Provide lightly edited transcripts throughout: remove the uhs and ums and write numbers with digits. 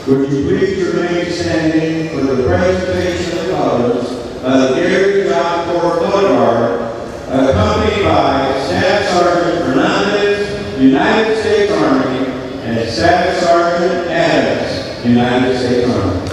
Would you please remain standing for the presentation of colors of the Gary Job Corps Color Guard, accompanied by Staff Sergeant Fernandez, United States Army, and Staff Sergeant Adams, United States Army.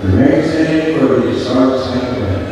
Remain standing for the start segment.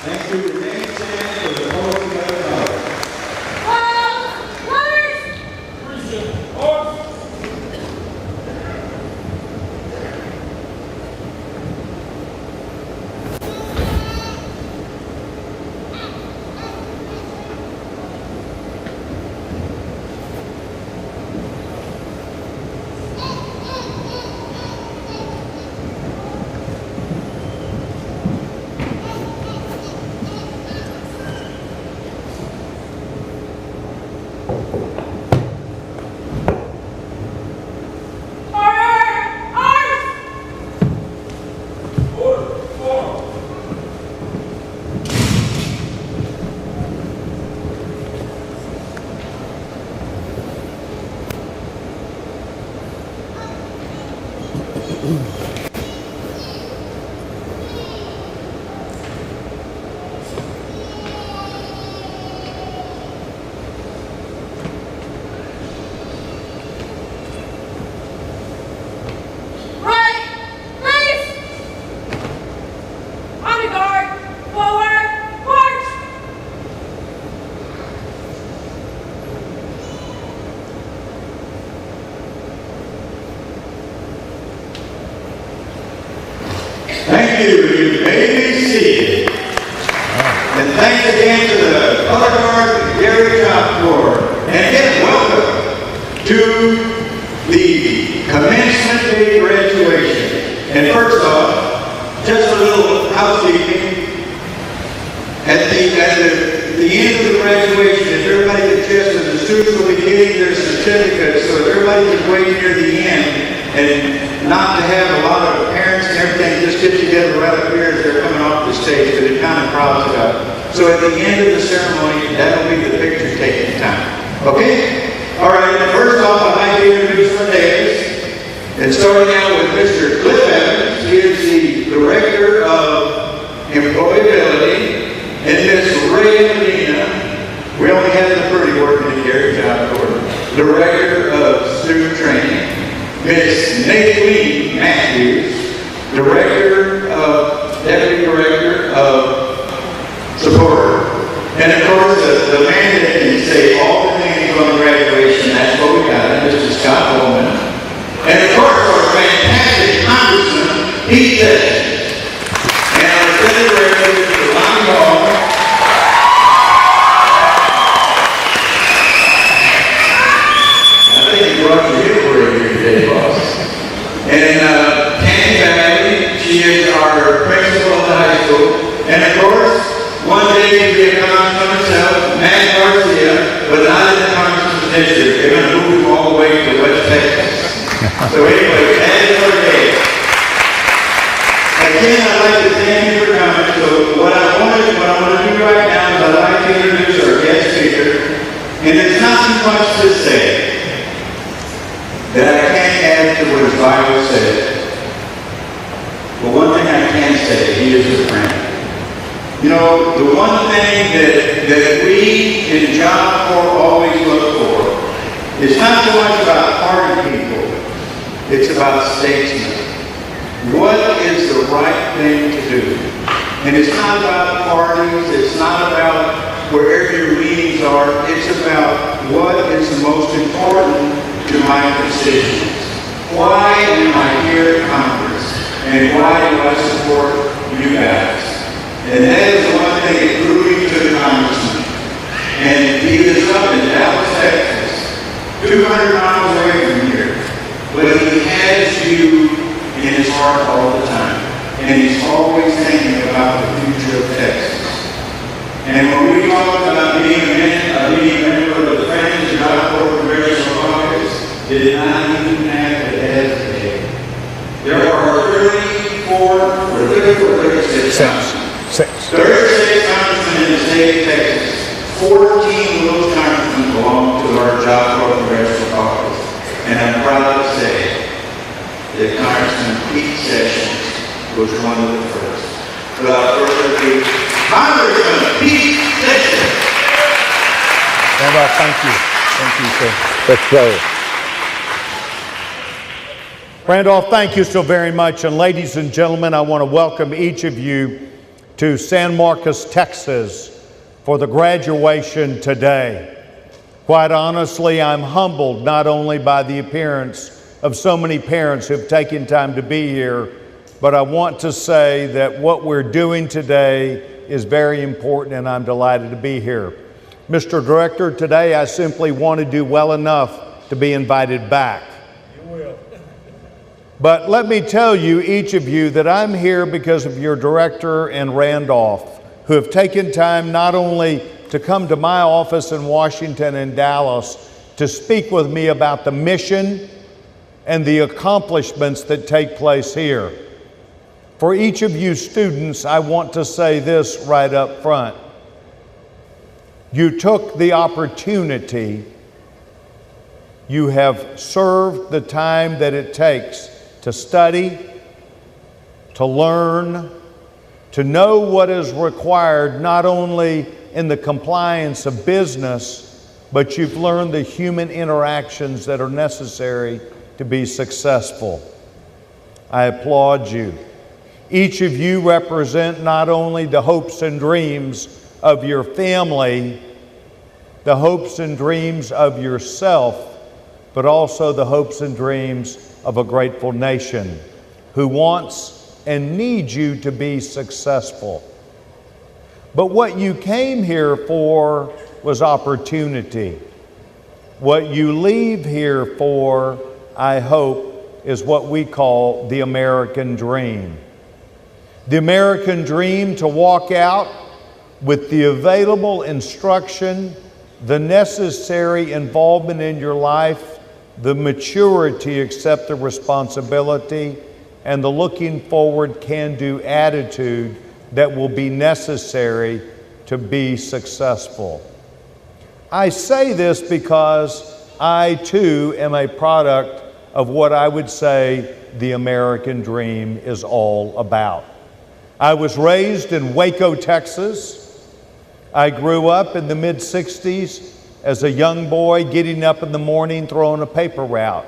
Thank you. Remain standing for the closing of the colors. Thank you. You may be seated. And thanks again to the Color Guard and Gary Job Corps. And again, welcome to the commencement day graduation. And first off, just a little housekeeping. At the end of the graduation, if everybody gets tested, the students will be getting their certificates. So if everybody can wait near the end and not to have a lot of parents and everything just get together right up here as they're coming off the stage, because it kind of crowds it up. So at the end of the ceremony, that'll be the picture taking time. Okay? All right, first off, I'd like to introduce our dads. And starting out with Mr. Cliff Evans, he is the Director of Employability, and Miss Ray Medina, we only had the pretty working in Gary Job Corps, Director of Student Training. Miss Nadine Matthews, Deputy Director of Support. And of course, the man that can say all the things on graduation, that's what we got, Mr. Scott Bowman. And of course, our fantastic Congressman, Pete Sessions. And our Senate Representative, Mr. Lonnie Hall. I think you brought your inquiry here today, boss. And Tammy Bagley, she is our principal of the high school. And of course, one day he'll be a congressman himself, Matt Garcia, but not in the congressman's district. They're going to move him all the way to West Texas. So anyway, that is our day. Again, I'd like to thank you for coming. So what I want to do right now is I'd like to introduce our guest speaker. And it's not too much to say that I can't add to what his Bible says. But one thing I can say, he is a friend. You know, the one thing that we in Job Corps always look for is not so much about party people, it's about statesmen. What is the right thing to do? And it's not about parties, it's not about wherever your meetings are, it's about what is the most important to my constituents. Why am I here in Congress? And why do I support you guys? And that is the one thing that drew me to the congressman. And he lives up in Dallas, Texas, 200 miles away from here. But he has you in his heart all the time. And he's always thinking about the future of Texas. And when we talk about being a member of the Friends of Job Corps Congressional Caucus, did not even have to hesitate. There are 36 congressmen. 36 congressmen in the state of Texas. 14 of those congressmen belong to our Job Corps Congressional Caucus. And I'm proud to say that Congressman Pete Sessions was one of the first. Without further ado, Congressman Pete Sessions. Randolph, thank you. Thank you, sir. That's right. Randolph, thank you so very much. And ladies and gentlemen, I want to welcome each of you to San Marcos, Texas for the graduation today. Quite honestly, I'm humbled not only by the appearance of so many parents who've taken time to be here, but I want to say that what we're doing today is very important and I'm delighted to be here. Mr. Director, today I simply want to do well enough to be invited back. You will. But let me tell you, each of you, that I'm here because of your director and Randolph, who have taken time not only to come to my office in Washington and Dallas to speak with me about the mission and the accomplishments that take place here. For each of you students, I want to say this right up front. You took the opportunity, you have served the time that it takes to study, to learn, to know what is required not only in the compliance of business, but you've learned the human interactions that are necessary to be successful. I applaud you. Each of you represent not only the hopes and dreams of your family, the hopes and dreams of yourself, but also the hopes and dreams of a grateful nation who wants and needs you to be successful. But what you came here for was opportunity. What you leave here for, I hope, is what we call the American dream. The American dream to walk out with the available instruction, the necessary involvement in your life, the maturity to accept the responsibility, and the looking forward can-do attitude that will be necessary to be successful. I say this because I too am a product of what I would say the American dream is all about. I was raised in Waco, Texas. I grew up in the mid-60s as a young boy, getting up in the morning, throwing a paper route.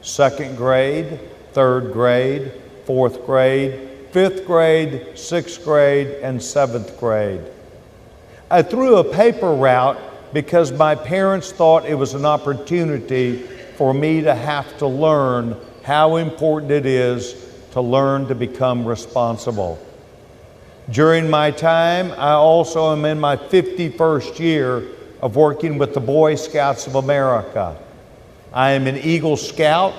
2nd grade, 3rd grade, 4th grade, 5th grade, 6th grade, and 7th grade. I threw a paper route because my parents thought it was an opportunity for me to have to learn how important it is to learn to become responsible. During my time, I also am in my 51st year of working with the Boy Scouts of America. I am an Eagle Scout,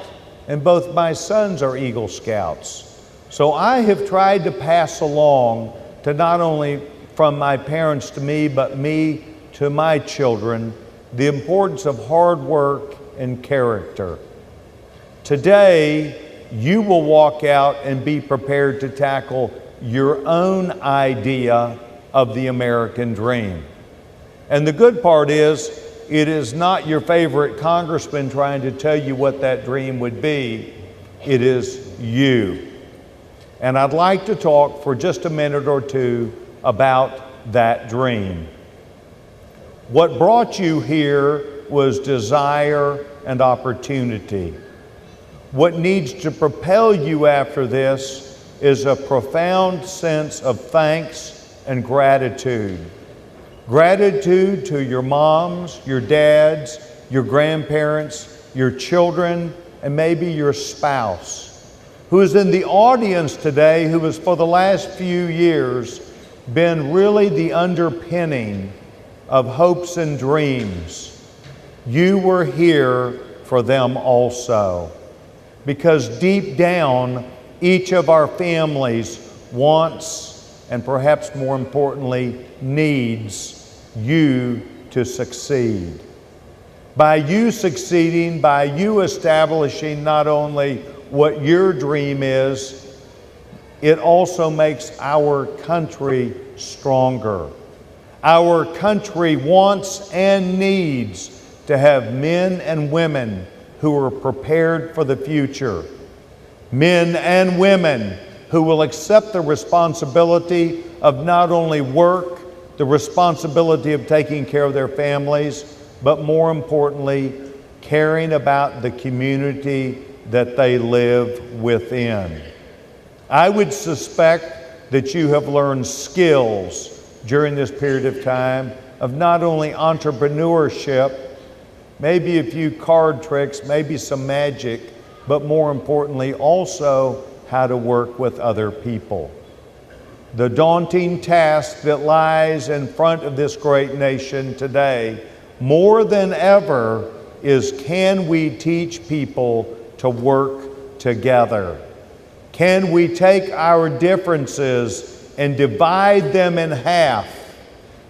and both my sons are Eagle Scouts. So I have tried to pass along to not only from my parents to me, but me to my children, the importance of hard work and character. Today, you will walk out and be prepared to tackle your own idea of the American dream. And the good part is, it is not your favorite congressman trying to tell you what that dream would be. It is you. And I'd like to talk for just a minute or two about that dream. What brought you here was desire and opportunity. What needs to propel you after this is a profound sense of thanks and gratitude. Gratitude to your moms, your dads, your grandparents, your children, and maybe your spouse, who is in the audience today, who has for the last few years been really the underpinning of hopes and dreams. You were here for them also, because deep down, each of our families wants, and perhaps more importantly, needs you to succeed. By you succeeding, by you establishing not only what your dream is, it also makes our country stronger. Our country wants and needs to have men and women who are prepared for the future. Men and women who will accept the responsibility of not only work, the responsibility of taking care of their families, but more importantly, caring about the community that they live within. I would suspect that you have learned skills during this period of time of not only entrepreneurship, maybe a few card tricks, maybe some magic, but more importantly also how to work with other people. The daunting task that lies in front of this great nation today, more than ever, is can we teach people to work together? Can we take our differences and divide them in half?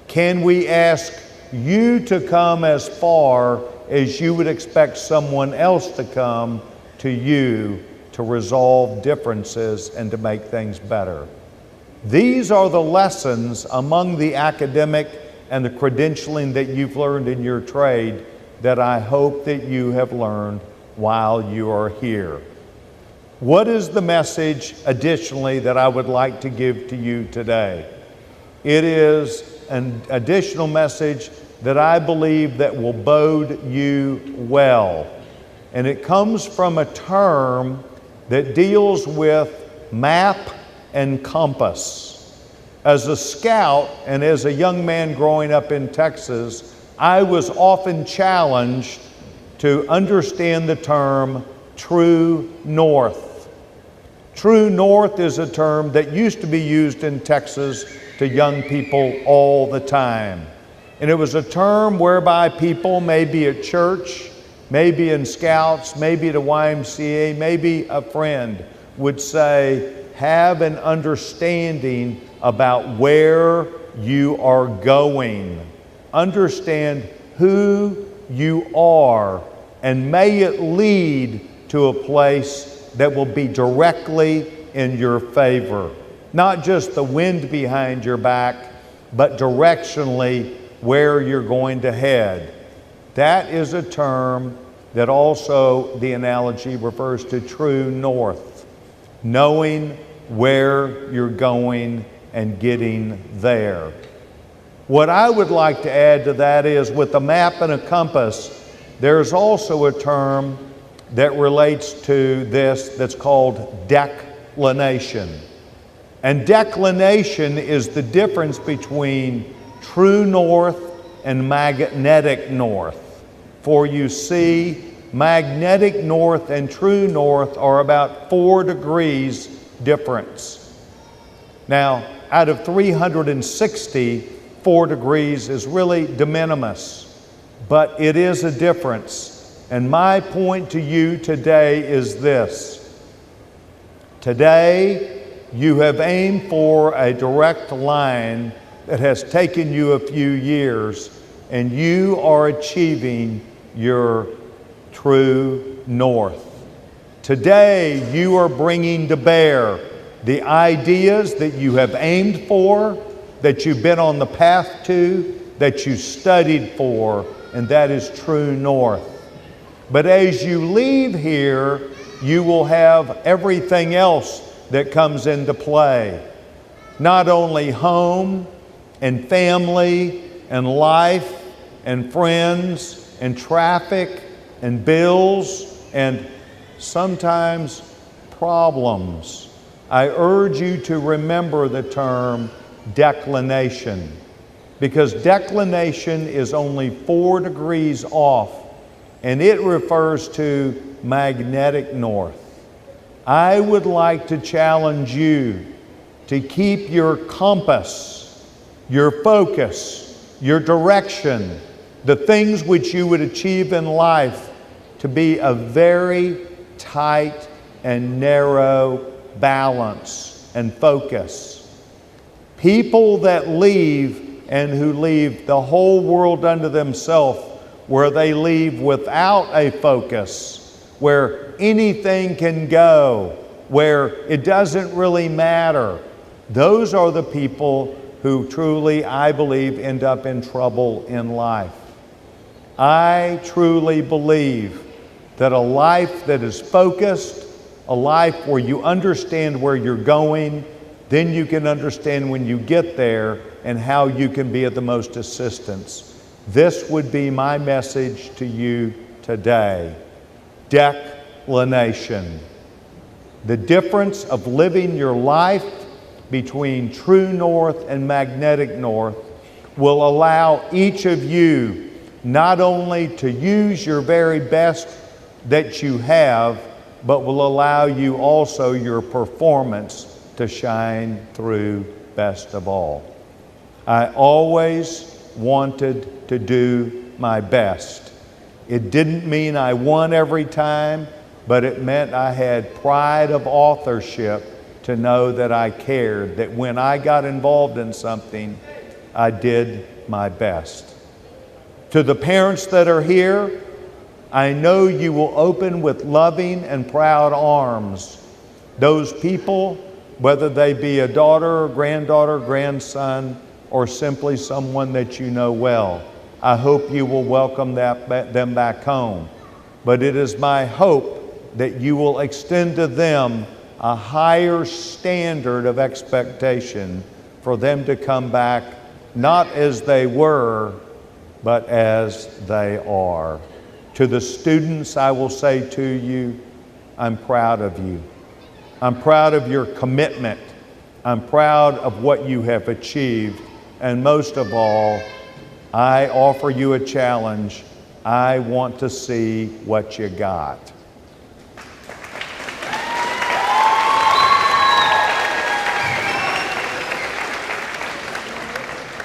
Can we ask you to come as far as you would expect someone else to come to you to resolve differences and to make things better? These are the lessons among the academic and the credentialing that you've learned in your trade that I hope that you have learned while you are here. What is the message additionally that I would like to give to you today? It is an additional message that I believe that will bode you well. And it comes from a term that deals with map and compass. As a scout and as a young man growing up in Texas, I was often challenged to understand the term true north. True north is a term that used to be used in Texas to young people all the time. And it was a term whereby people, maybe at church, maybe in scouts, maybe at a YMCA, maybe a friend, would say, have an understanding about where you are going. Understand who you are, and may it lead to a place that will be directly in your favor. Not just the wind behind your back, but directionally where you're going to head. That is a term that also, the analogy refers to true north, knowing where you're going and getting there. What I would like to add to that is, with a map and a compass, there's also a term that relates to this that's called declination. And declination is the difference between true north and magnetic north. For you see, magnetic north and true north are about 4 degrees difference. Now, out of 360, 4 degrees is really de minimis, but it is a difference. And my point to you today is this. Today, you have aimed for a direct line that has taken you a few years, and you are achieving your true north. Today, you are bringing to bear the ideas that you have aimed for, that you've been on the path to, that you studied for, and that is true north. But as you leave here, you will have everything else that comes into play. Not only home and family and life and friends and traffic and bills and sometimes problems. I urge you to remember the term declination, because declination is only 4 degrees off, and it refers to magnetic north. I would like to challenge you to keep your compass, your focus, your direction, the things which you would achieve in life, to be a very tight and narrow balance and focus. People that leave and who leave the whole world unto themselves, where they leave without a focus, where anything can go, where it doesn't really matter, those are the people who truly, I believe, end up in trouble in life. I truly believe that a life that is focused, a life where you understand where you're going, then you can understand when you get there and how you can be of the most assistance. This would be my message to you today. Declination. The difference of living your life between true north and magnetic north will allow each of you not only to use your very best that you have, but will allow you also your performance to shine through best of all. I always wanted to do my best. It didn't mean I won every time, but it meant I had pride of authorship to know that I cared, that when I got involved in something, I did my best. To the parents that are here, I know you will open with loving and proud arms those people, whether they be a daughter, granddaughter, grandson, or simply someone that you know well. I hope you will welcome them back home. But it is my hope that you will extend to them a higher standard of expectation for them to come back, not as they were, but as they are. To the students, I will say to you, I'm proud of you. I'm proud of your commitment. I'm proud of what you have achieved. And most of all, I offer you a challenge. I want to see what you got.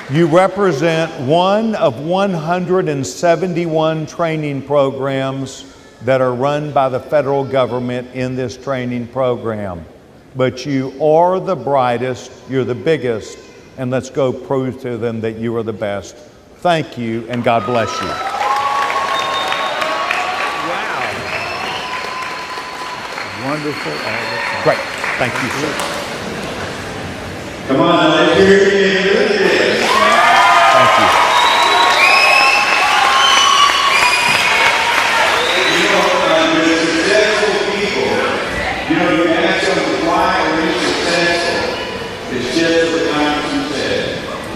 You represent one of 171 training programs that are run by the federal government in this training program. But you are the brightest, you're the biggest, and let's go prove to them that you are the best. Thank you, and God bless you. Wow. Wonderful all the time. Great. Thank you, sir. Come on, let's hear it. Thank you. says what the Congressman said.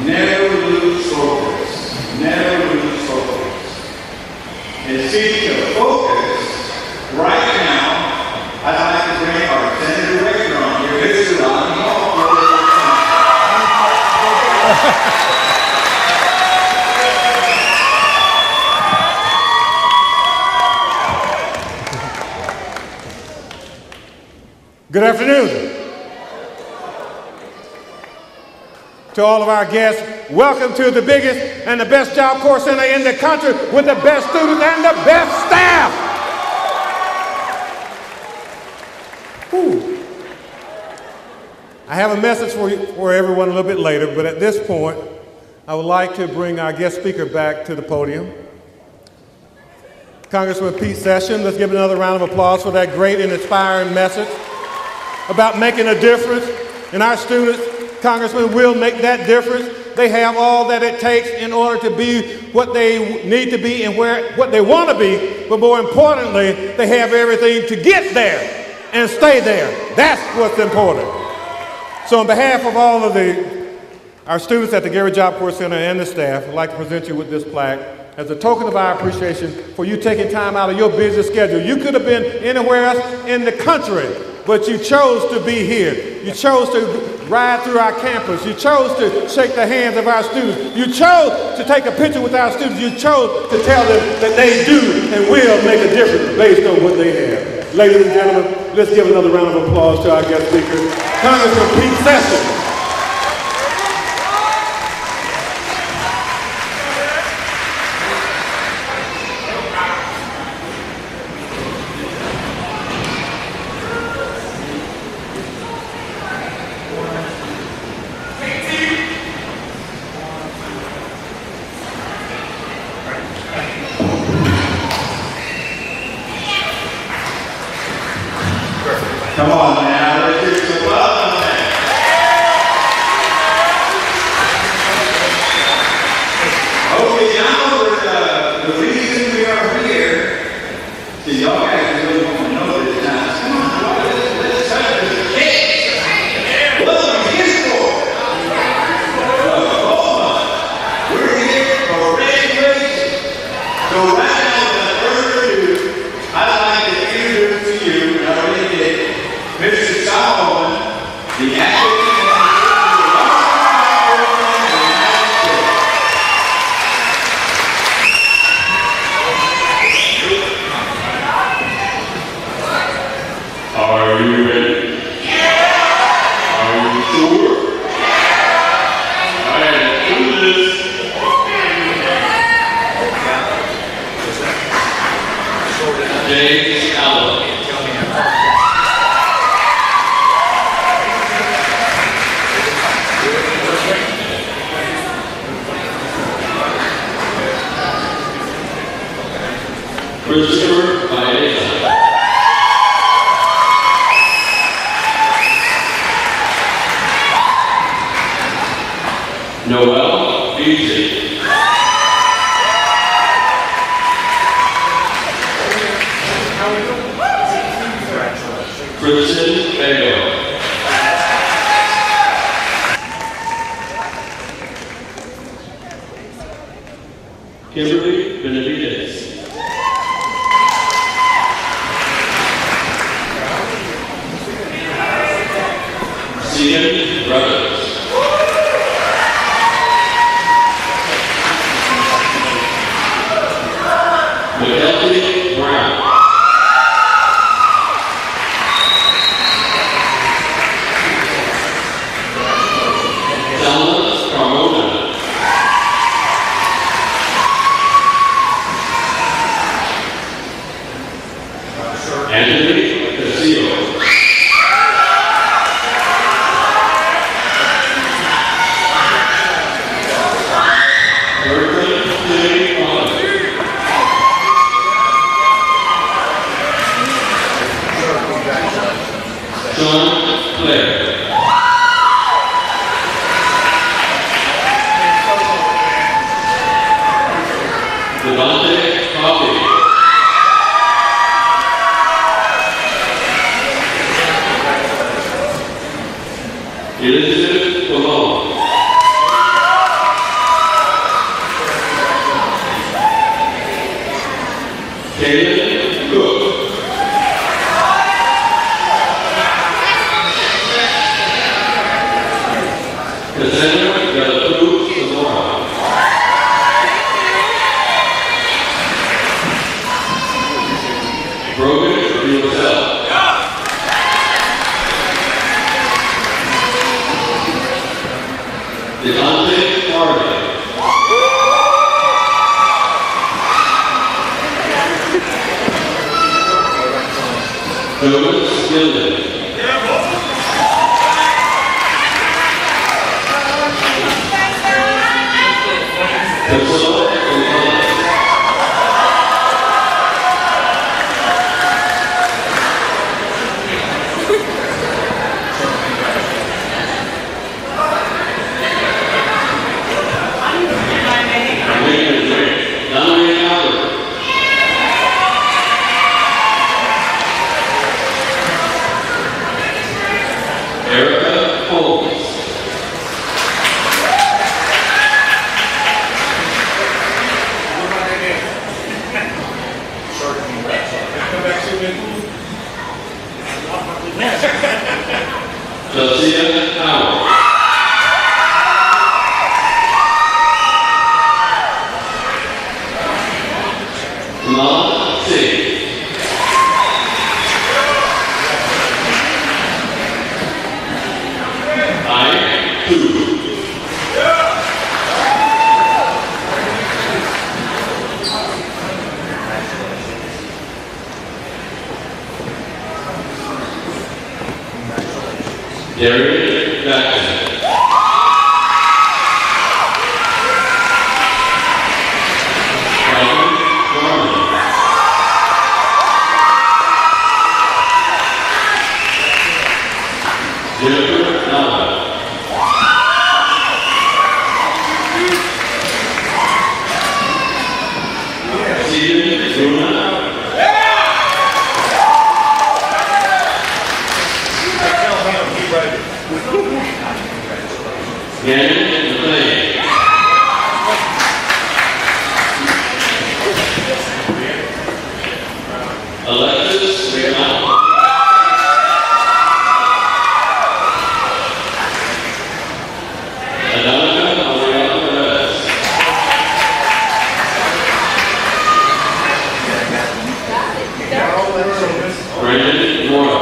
Never lose focus. Never lose focus. And speaking of focus, right now, I'd like to bring our Senator Director on here, Mr. Ron Hall. Good afternoon. To all of our guests, welcome to the biggest and the best job corps center in the country with the best students and the best staff. Whew. I have a message for everyone a little bit later, but at this point, I would like to bring our guest speaker back to the podium. Congressman Pete Sessions, let's give another round of applause for that great and inspiring message about making a difference. And our students, Congressman, will make that difference. They have all that it takes in order to be what they need to be and what they want to be, but more importantly, they have everything to get there and stay there. That's what's important. So on behalf of all of our students at the Gary Job Corps Center and the staff, I'd like to present you with this plaque as a token of our appreciation for you taking time out of your busy schedule. You could have been anywhere else in the country, but you chose to be here. You chose to ride through our campus. You chose to shake the hands of our students. You chose to take a picture with our students. You chose to tell them that they do and will make a difference based on what they have. Ladies and gentlemen, let's give another round of applause to our guest speaker, Congressman Pete Sessions. Come on now, let's give some love on that. Okay, now the reason we are here, see, y'all guys really want to know this now. Come on, let's have this cake. What are we here for? Hold on. We're here for graduation. So right now, without further ado, I'd like to introduce to you, and I already did, Mr. Solomon, the acting Are you ready? Yeah! Are you sure? Yeah! All right, let's do this. James Allen. Christopher Baeza. Noel Beasley. Kristen Bayo. Kimberly Benavides. Stephen Brothers. Mackenzie Brown. Selma Carmona. Cassandra Galapoo Zamora. Brogan Russell. Devontae Harvey. Jonas Gilden. Priscilla Gonzalez. Dominic Albert. Erica Holmes. Josiah Howard. Lala Singh. I too. Derek Jackson. Calvin Garland. Jennifer Nava. Steven Zuna. Gannon McLean. Alexis McDonald. Adana Mariana Perez. Brandon Mora.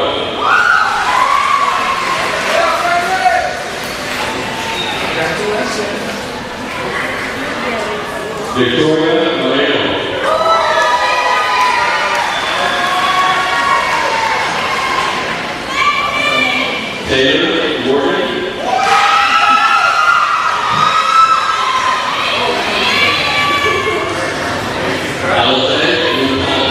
Victoria Moreno. Taylor Gordon. Alize Lupon.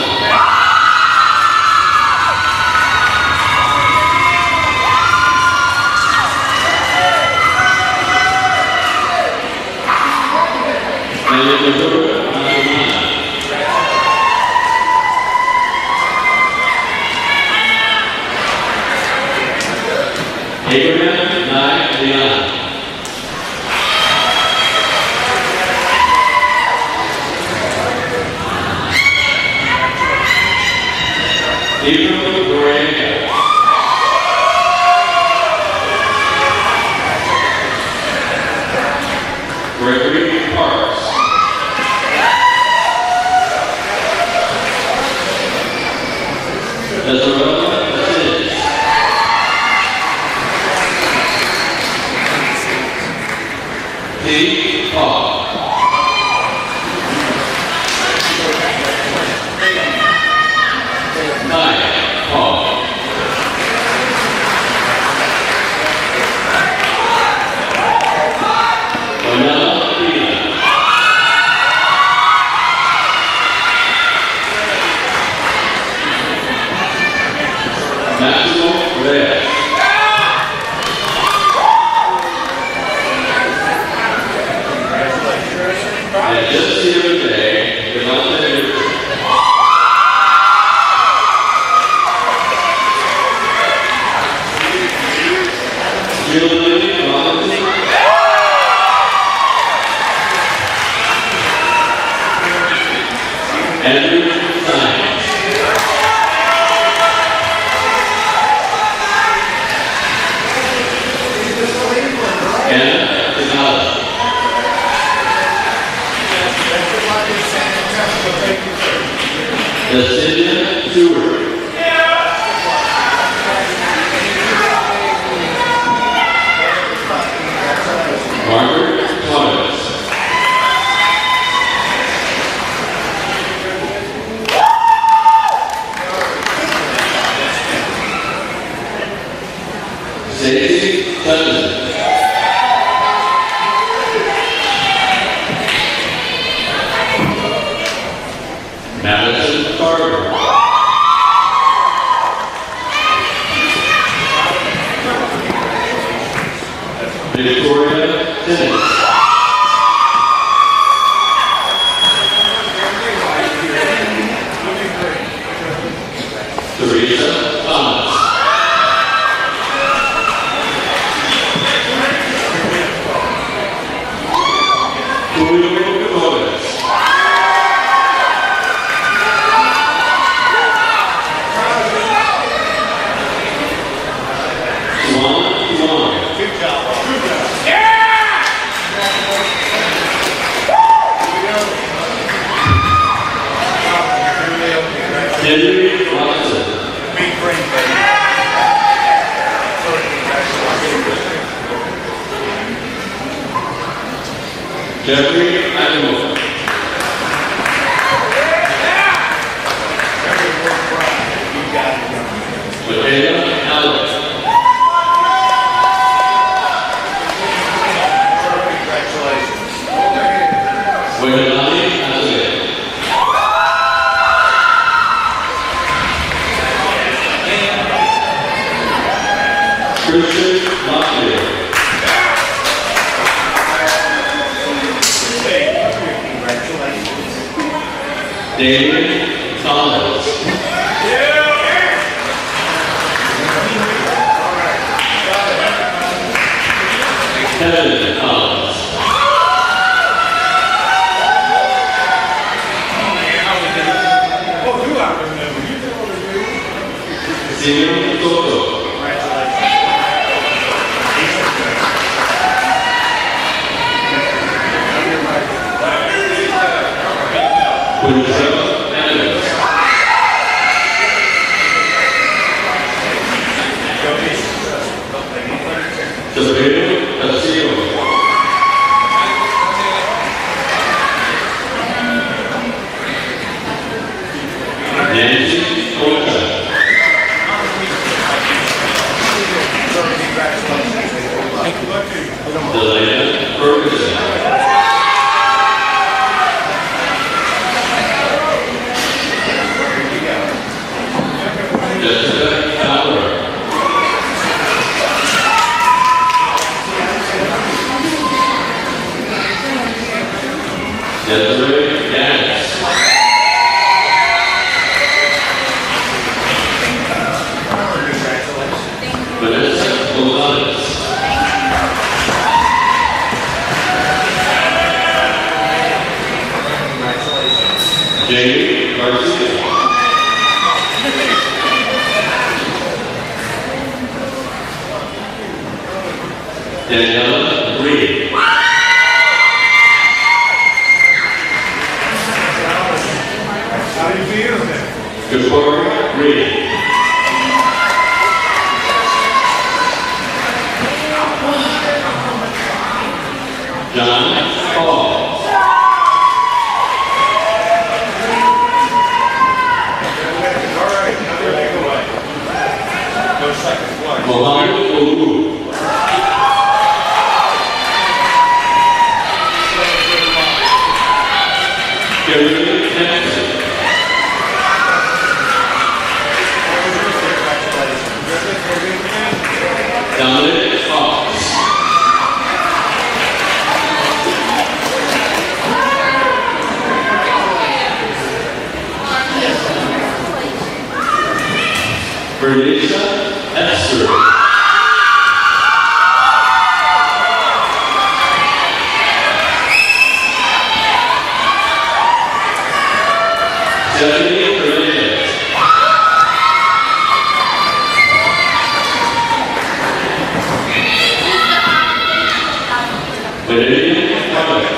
Abraham Nye Leon. Ebro Correa. Gregory Parks. Ezra Aziz. T. Hall. Mike Hall. Manila Pina. Maximo Reyes. And just the other day, Devontae Julie Robinson. Andrew Sines. Anna Allen. Jacinda Stewart. Margaret Thomas. Stacey Sutton. Madison Carter. Victoria Simmons. Teresa Thomas. Julio Torres. Henry Watson. Jeffrey Animal. Michaela Allen. Wendelani Azalea. Christian Locklear. David Thomas. Kevin Thomas. Simon Toto. Quinzel Adams. Sabrina Castillo. Nancy Costa. Delaney Ferguson. Jessica Fowler. Desiree Gaddis. Vanessa Gonzalez. Jamie Garcia. Daniela Reed. How do you feel? Victoria Reed. John Paul. Mohammed Olu. Kerry Hanson. Dominic Fox. Bernicia Esther. Stephanie Hernandez. Meredith&JerryMalcolm.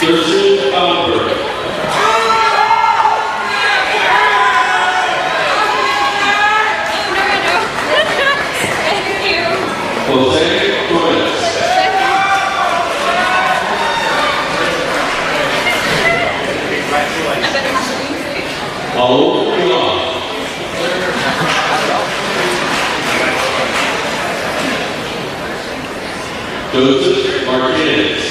Thurston Bamberg. Jose Torres. Paulo Pilar. Joseph Martinez.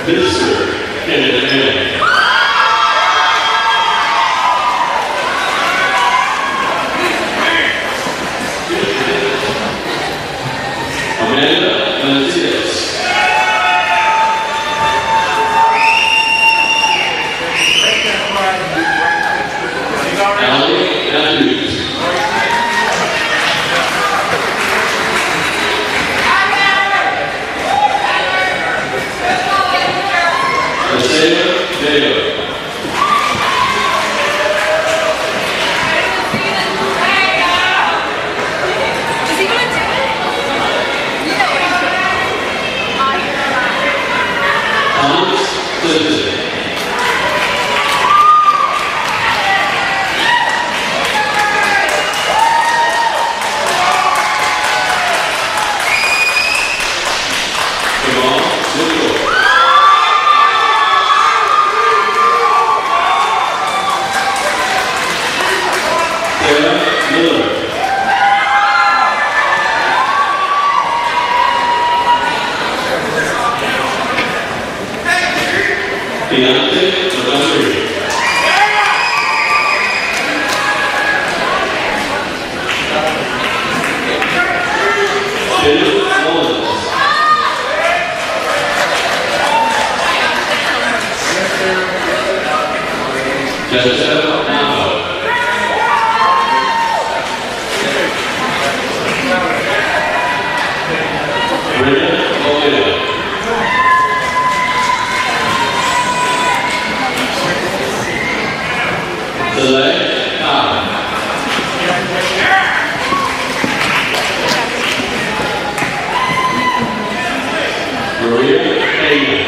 Mr. Kenneth Manning. Amanda Mancias. Allie Andrews. Marcela Dale. Thomas Simpson. Jamal Mitchell. Sarah Miller. Deontay Montgomery. Jennifer Mullins. Jessica Nava. Brenda Molina. Select Todd. Maria Hayden.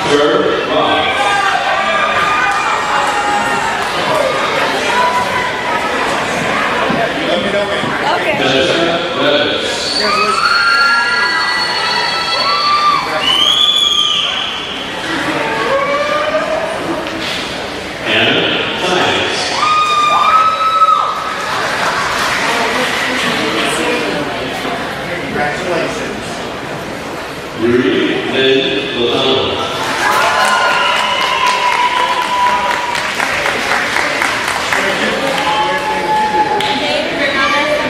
Sir Bob. Jessica Levis. Anna Science. Rudy Lynn Lozano.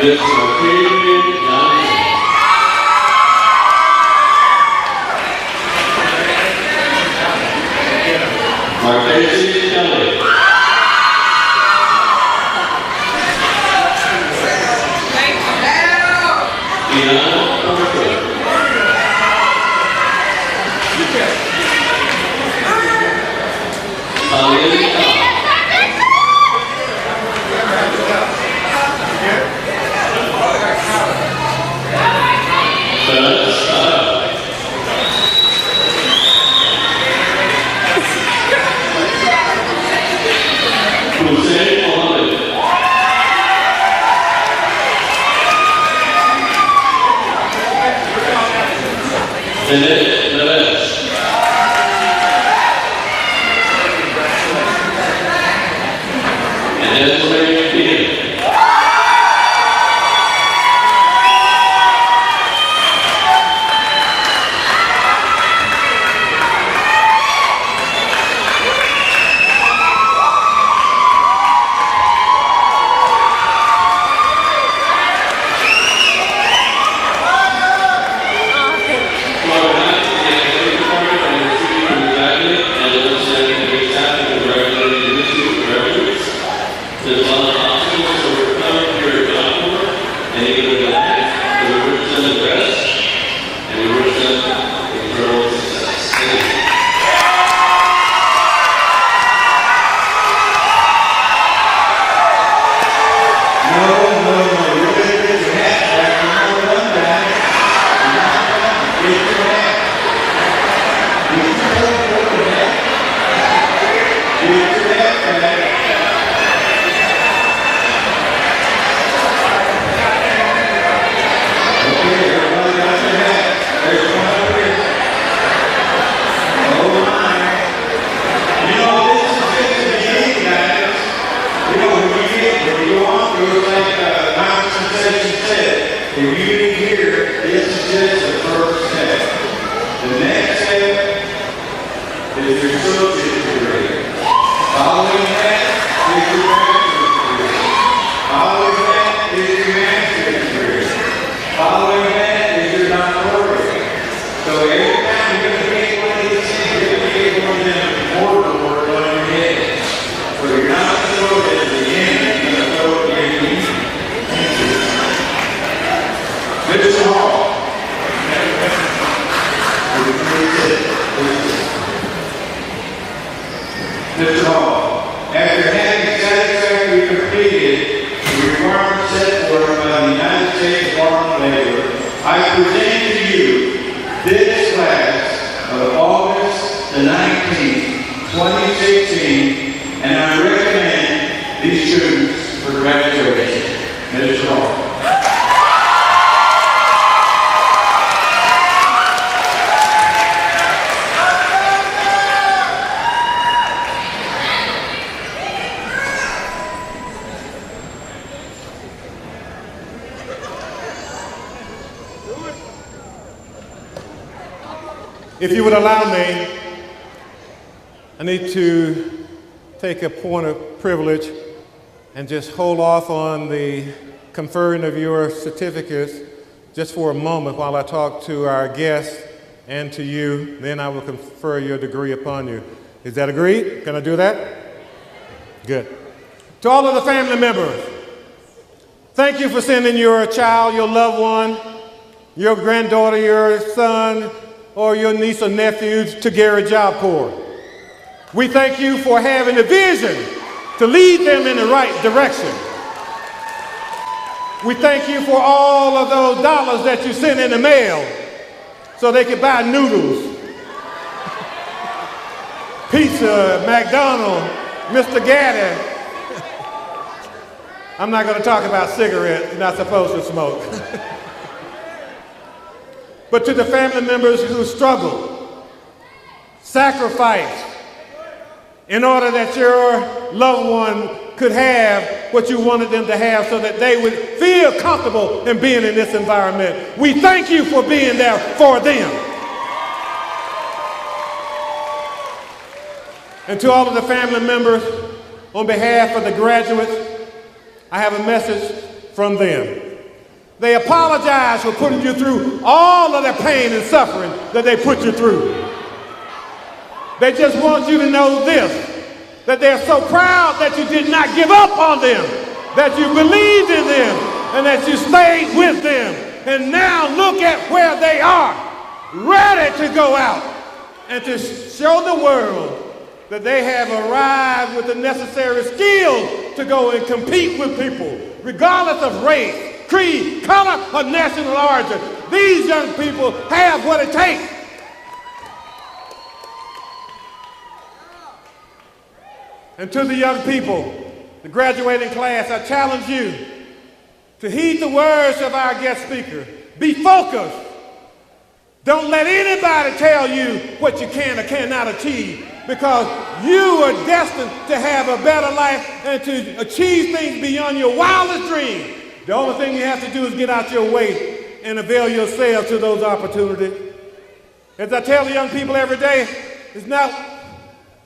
Miss Marquise Johnson. Marquise Kelly. Deanna Parker. Talia Cox. Beth Style. Hussein Mohammed. Jeanette Leves. And Desiree Peter. Florida it was like Congressman Sessions said, if you didn't hear, this is just the first step. The next step is your associate's degree. Following that is your bachelor's degree. Following that is your master's degree. Following that is your doctorate. So every time you're going to get one of these things, you're going to get one of them mortar work on your head. So you're not going to throw it at the end, you're going to throw it at the end. Mr. Hall. Mr. Hall, after having satisfactorily completed the requirements set forth by the United States Department of Labor, I present to you this class of August the 19th, 2016, and I recommend these students for graduation. Mr. Hall. If you would allow me, I need to take a point of privilege and just hold off on the conferring of your certificates just for a moment while I talk to our guests and to you. Then I will confer your degree upon you. Is that agreed? Can I do that? Good. To all of the family members, thank you for sending your child, your loved one, your granddaughter, your son, or your niece or nephew to Gary Job Corps. We thank you for having a vision to lead them in the right direction. We thank you for all of those dollars that you sent in the mail so they could buy noodles, pizza, McDonald's, Mr. Gaddy. I'm not going to talk about cigarettes. You're not supposed to smoke. But to the family members who struggled, sacrificed, in order that your loved one could have what you wanted them to have so that they would feel comfortable in being in this environment. We thank you for being there for them. And to all of the family members, on behalf of the graduates, I have a message from them. They apologize for putting you through all of the pain and suffering that they put you through. They just want you to know this, that they're so proud that you did not give up on them, that you believed in them, and that you stayed with them. And now look at where they are, ready to go out and to show the world that they have arrived with the necessary skills to go and compete with people, regardless of race, creed, color, or national origin. These young people have what it takes. And to the young people, the graduating class, I challenge you to heed the words of our guest speaker. Be focused. Don't let anybody tell you what you can or cannot achieve, because you are destined to have a better life and to achieve things beyond your wildest dreams. The only thing you have to do is get out your way and avail yourself to those opportunities. As I tell the young people every day, it's not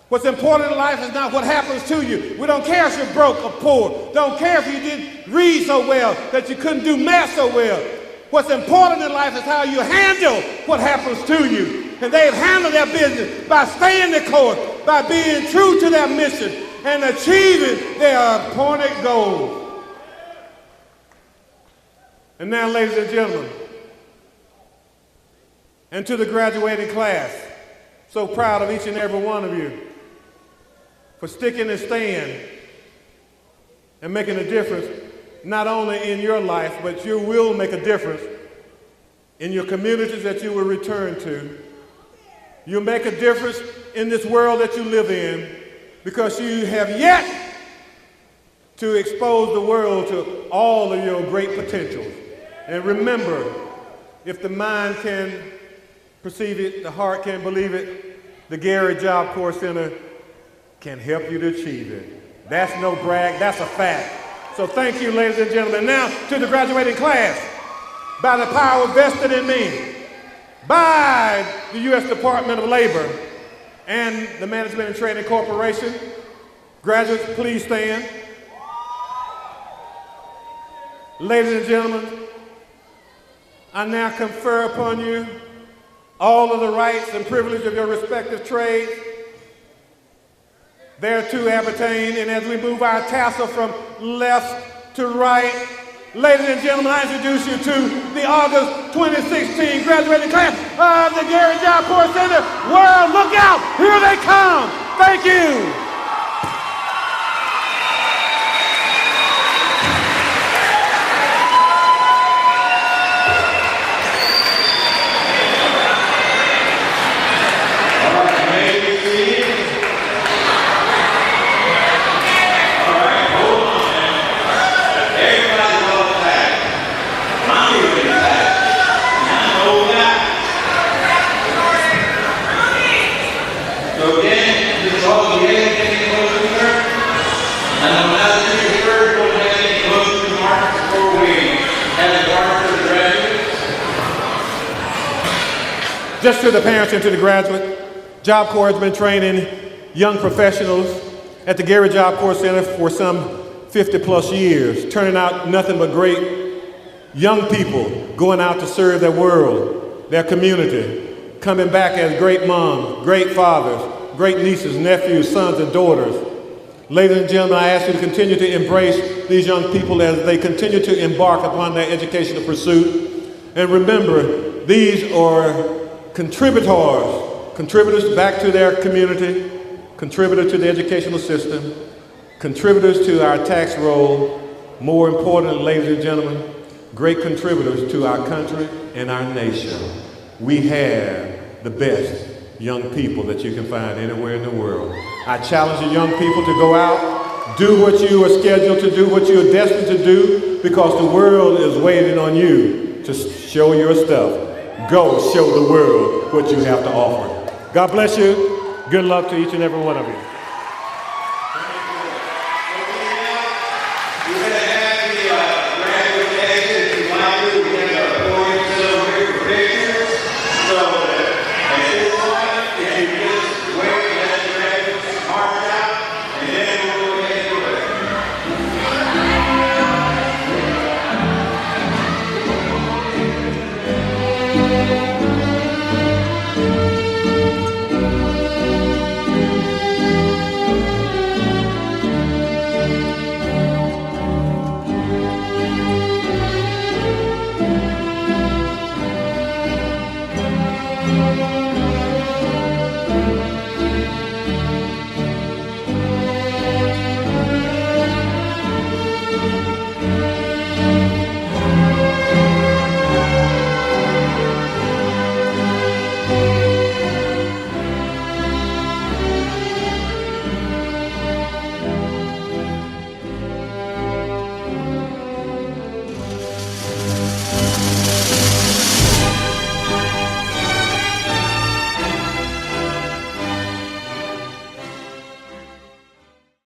what's important in life is not what happens to you. We don't care if you're broke or poor. Don't care if you didn't read so well, that you couldn't do math so well. What's important in life is how you handle what happens to you. And they've handled their business by staying the course, by being true to their mission and achieving their appointed goals. And now, ladies and gentlemen, and to the graduating class, so proud of each and every one of you for sticking and staying and making a difference, not only in your life, but you will make a difference in your communities that you will return to. You'll make a difference in this world that you live in, because you have yet to expose the world to all of your great potentials. And remember, if the mind can perceive it, the heart can believe it, the Gary Job Corps Center can help you to achieve it. That's no brag, that's a fact. So thank you, ladies and gentlemen. Now to the graduating class. By the power vested in me by the U.S. Department of Labor and the Management and Training Corporation, graduates, please stand. Ladies and gentlemen, I now confer upon you all of the rights and privileges of your respective trades. Thereto appertain, and as we move our tassel from left to right, ladies and gentlemen, I introduce you to the August 2016 graduating class of the Gary Job Corps Center. World, look out! Here they come! Thank you! Just to the parents and to the graduate, Job Corps has been training young professionals at the Gary Job Corps Center for some 50 plus years, turning out nothing but great young people going out to serve their world, their community, coming back as great moms, great fathers, great nieces, nephews, sons, and daughters. Ladies and gentlemen, I ask you to continue to embrace these young people as they continue to embark upon their educational pursuit. And remember, these are contributors back to their community, contributors to the educational system, contributors to our tax roll, more importantly, ladies and gentlemen, great contributors to our country and our nation. We have the best young people that you can find anywhere in the world. I challenge the young people to go out, do what you are scheduled to do, what you are destined to do, because the world is waiting on you to show your stuff. Go show the world what you have to offer. God bless you. Good luck to each and every one of you.